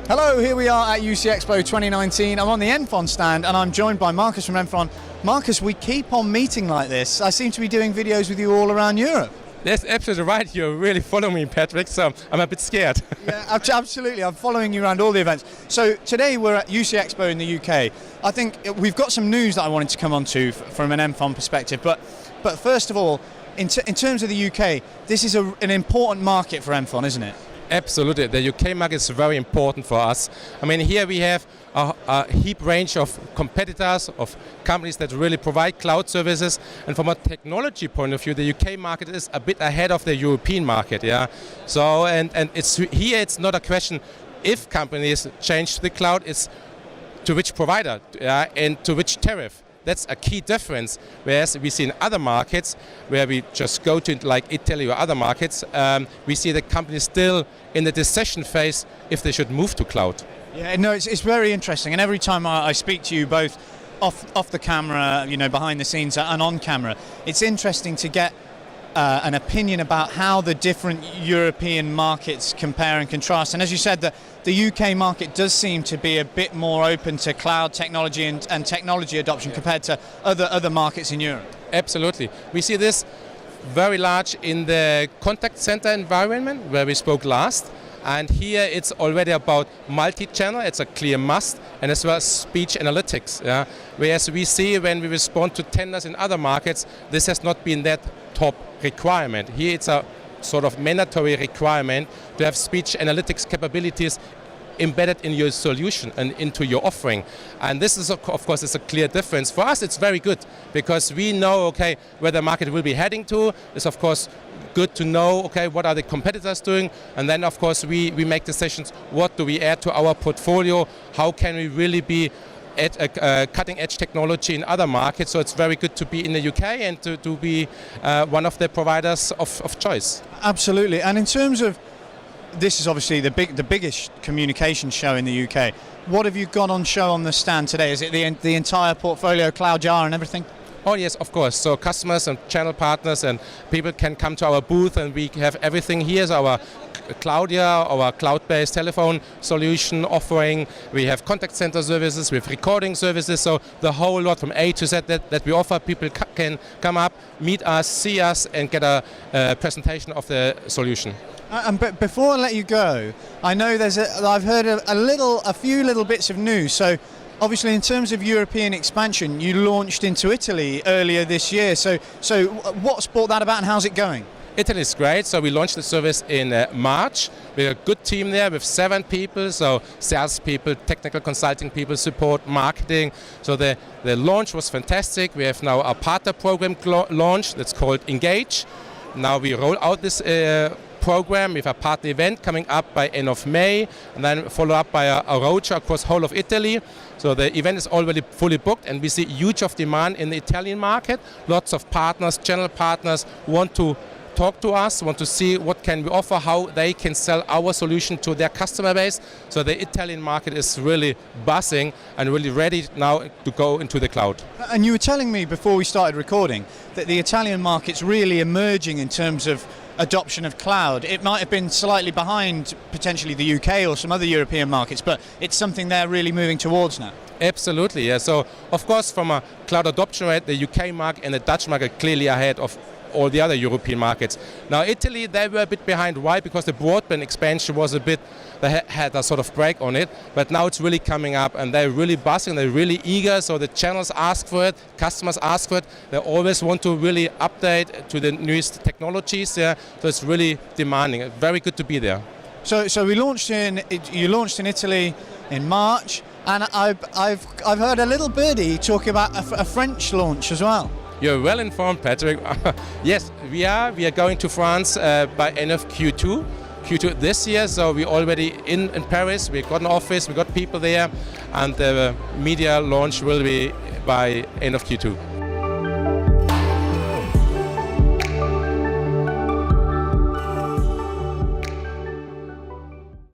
Hello, here we are at UC EXPO 2019. I'm on the NFON stand and I'm joined by Markus from NFON. Markus, we keep on meeting like this. I seem to be doing videos with you all around Europe. That's absolutely right. You're really following me, Patrick, so I'm a bit scared. Yeah, absolutely. I'm following you around all the events. So today we're at UC EXPO in the UK. I think we've got some news that I wanted to come on to from an NFON perspective. But first of all, in terms of the UK, this is an important market for NFON, isn't it? Absolutely. The UK market is very important for us. I mean, here we have a heap range of competitors, of companies that really provide cloud services. And from a technology point of view, the UK market is a bit ahead of the European market. Yeah. So, and it's not a question if companies change to the cloud, it's to which provider and to which tariff. That's a key difference, whereas we see in other markets where we just go to like Italy or other markets, we see the companies still in the decision phase if they should move to cloud. Yeah, no, it's very interesting, and every time I speak to you both off the camera, you know, behind the scenes and on camera, it's interesting to get an opinion about how the different European markets compare and contrast. And as you said, the UK market does seem to be a bit more open to cloud technology and technology adoption compared to other markets in Europe. Absolutely. We see this very large in the contact center environment where we spoke last. And here it's already about multi-channel, it's a clear must, and as well as speech analytics. Yeah? Whereas we see when we respond to tenders in other markets, this has not been that top requirement. Here it's a sort of mandatory requirement to have speech analytics capabilities embedded in your solution and into your offering. And this is, of course, is a clear difference. For us, it's very good because we know, okay, where the market will be heading to. It's, of course, good to know, okay, what are the competitors doing? And then, of course, we make decisions. What do we add to our portfolio? How can we really be at a cutting-edge technology in other markets? So it's very good to be in the UK and to be one of the providers of choice. Absolutely. And in terms of, this is obviously the biggest communication show in the UK. What have you got on show on the stand today? Is it the entire portfolio, Cloud Jar and everything? Oh yes, of course. So customers and channel partners and people can come to our booth and we have everything here. So our Cloudia, our cloud-based telephone solution offering. We have contact center services, we have recording services. So the whole lot from A to Z that we offer. People can come up, meet us, see us and get a presentation of the solution. But before I let you go, I know I've heard a few little bits of news. So obviously in terms of European expansion, you launched into Italy earlier this year. So what's brought that about and how's it going? Italy is great. So we launched the service in March. We have a good team there with 7 people. So sales people, technical consulting people, support, marketing. So the launch was fantastic. We have now a partner program launched that's called Engage. Now we roll out this program with a partner event coming up by end of May, and then follow up by a roadshow across whole of Italy. So the event is already fully booked, and we see huge of demand in the Italian market. Lots of partners, channel partners want to talk to us, want to see what can we offer, how they can sell our solution to their customer base. So the Italian market is really buzzing and really ready now to go into the cloud. And you were telling me before we started recording that the Italian market's really emerging in terms of adoption of cloud. It might have been slightly behind potentially the UK or some other European markets, but it's something they're really moving towards now. Absolutely, yeah. So of course from a cloud adoption rate, the UK market and the Dutch market clearly ahead of all the other European markets. Now Italy, they were a bit behind. Why? Because the broadband expansion was a bit, they had a sort of break on it, but now it's really coming up and they're really buzzing, they're really eager, so the channels ask for it, customers ask for it, they always want to really update to the newest technologies, yeah. So it's really demanding, very good to be there. So you launched in Italy in March, and I've heard a little birdie talking about a French launch as well. You're well informed, Patrick. Yes, we are going to France by end of Q2 this year. So we're already in Paris. We've got an office, we've got people there, and the media launch will be by end of Q2.